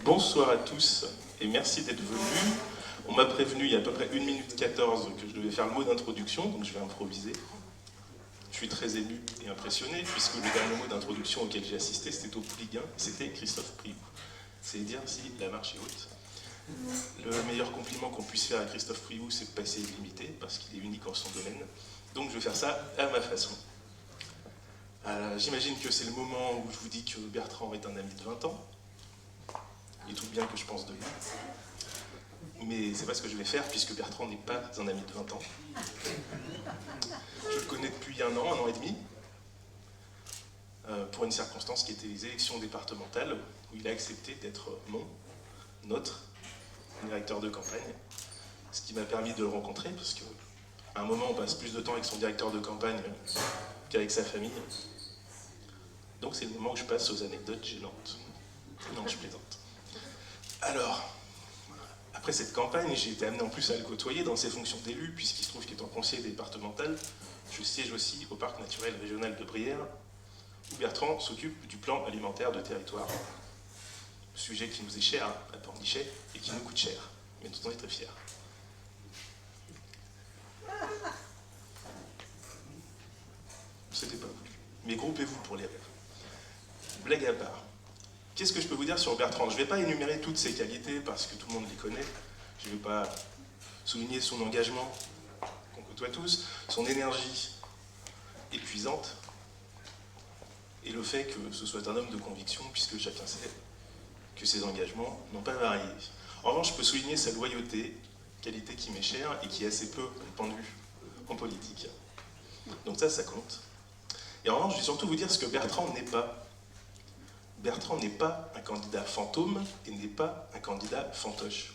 Bonsoir à tous et merci d'être venus. On m'a prévenu il y a à peu près 1 minute 14 que je devais faire le mot d'introduction, donc je vais improviser. Je suis très ému et impressionné puisque le dernier mot d'introduction auquel j'ai assisté c'était au Pouliguen, c'était Christophe Priou. C'est dire si la marche est haute. Le meilleur compliment qu'on puisse faire à Christophe Priou, c'est de passer illimité parce qu'il est unique en son domaine. Donc je vais faire ça à ma façon. J'imagine que c'est le moment où je vous dis que Bertrand est un ami de 20 ans. Il trouve bien que je pense de lui. Mais c'est pas ce que je vais faire puisque Bertrand n'est pas un ami de 20 ans. Je le connais depuis un an et demi, pour une circonstance qui était les élections départementales, où il a accepté d'être notre directeur de campagne, ce qui m'a permis de le rencontrer, parce qu'à un moment on passe plus de temps avec son directeur de campagne qu'avec sa famille. Donc c'est le moment où je passe aux anecdotes gênantes. Non, je plaisante. Alors, après cette campagne, j'ai été amené en plus à le côtoyer dans ses fonctions d'élu, puisqu'il se trouve qu'étant conseiller départemental, je siège aussi au parc naturel régional de Brière, où Bertrand s'occupe du plan alimentaire de territoire. Sujet qui nous est cher à Pornichet et qui nous coûte cher, mais dont on est très fiers. C'était pas voulu. Mais groupez-vous pour les rêves. Blague à part. Qu'est-ce que je peux vous dire sur Bertrand? Je ne vais pas énumérer toutes ses qualités parce que tout le monde les connaît. Je ne vais pas souligner son engagement, qu'on côtoie tous, son énergie épuisante, et le fait que ce soit un homme de conviction, puisque chacun sait que ses engagements n'ont pas varié. En revanche, je peux souligner sa loyauté, qualité qui m'est chère et qui est assez peu répandue en politique. Donc ça compte. Et en revanche, je vais surtout vous dire ce que Bertrand n'est pas. Bertrand n'est pas un candidat fantôme et n'est pas un candidat fantoche.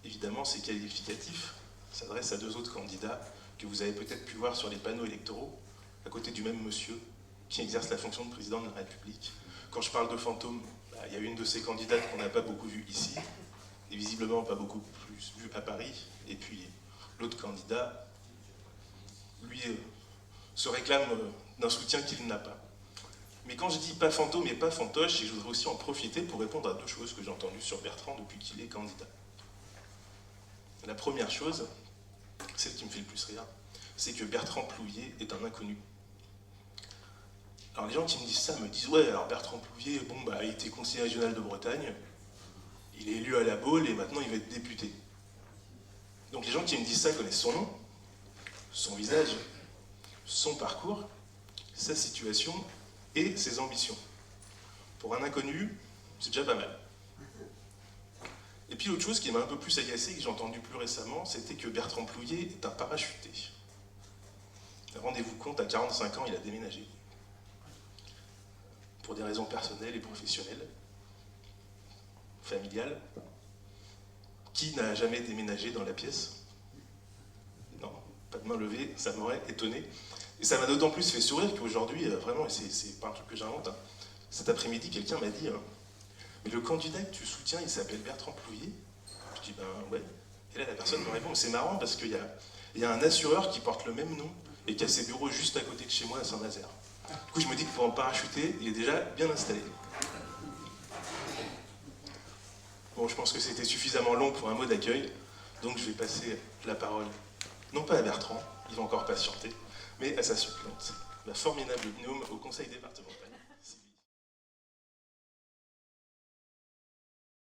Évidemment, ces qualificatifs s'adressent à deux autres candidats que vous avez peut-être pu voir sur les panneaux électoraux, à côté du même monsieur qui exerce la fonction de président de la République. Quand je parle de fantôme, il y a une de ces candidates qu'on n'a pas beaucoup vue ici, et visiblement pas beaucoup plus vue à Paris, et puis l'autre candidat, lui, se réclame d'un soutien qu'il n'a pas. Mais quand je dis pas fantôme et pas fantoche, je voudrais aussi en profiter pour répondre à deux choses que j'ai entendues sur Bertrand depuis qu'il est candidat. La première chose, celle qui me fait le plus rire, c'est que Bertrand Plouvier est un inconnu. Alors les gens qui me disent ça me disent « Ouais, alors Bertrand Plouvier, il était conseiller régional de Bretagne, il est élu à la Baule et maintenant il va être député. » Donc les gens qui me disent ça connaissent son nom, son visage, son parcours, sa situation et ses ambitions. Pour un inconnu, c'est déjà pas mal. Et puis l'autre chose qui m'a un peu plus agacé et que j'ai entendu plus récemment, c'était que Bertrand Plouvier est un parachuté. Rendez-vous compte, à 45 ans, il a déménagé. Pour des raisons personnelles et professionnelles, familiales. Qui n'a jamais déménagé dans la pièce? Non, pas de main levée, ça m'aurait étonné. Et ça m'a d'autant plus fait sourire qu'aujourd'hui, vraiment, et c'est pas un truc que j'invente, cet après-midi, quelqu'un m'a dit mais le candidat que tu soutiens, il s'appelle Bertrand Plouvier? Je dis ben ouais. Et là, la personne me répond, c'est marrant parce qu'il y a un assureur qui porte le même nom et qui a ses bureaux juste à côté de chez moi à Saint-Nazaire. Du coup, je me dis que pour en parachuter, il est déjà bien installé. Bon, je pense que c'était suffisamment long pour un mot d'accueil, donc je vais passer la parole, non pas à Bertrand, il va encore patienter, mais à sa suppléante, la formidable gnome au conseil départemental.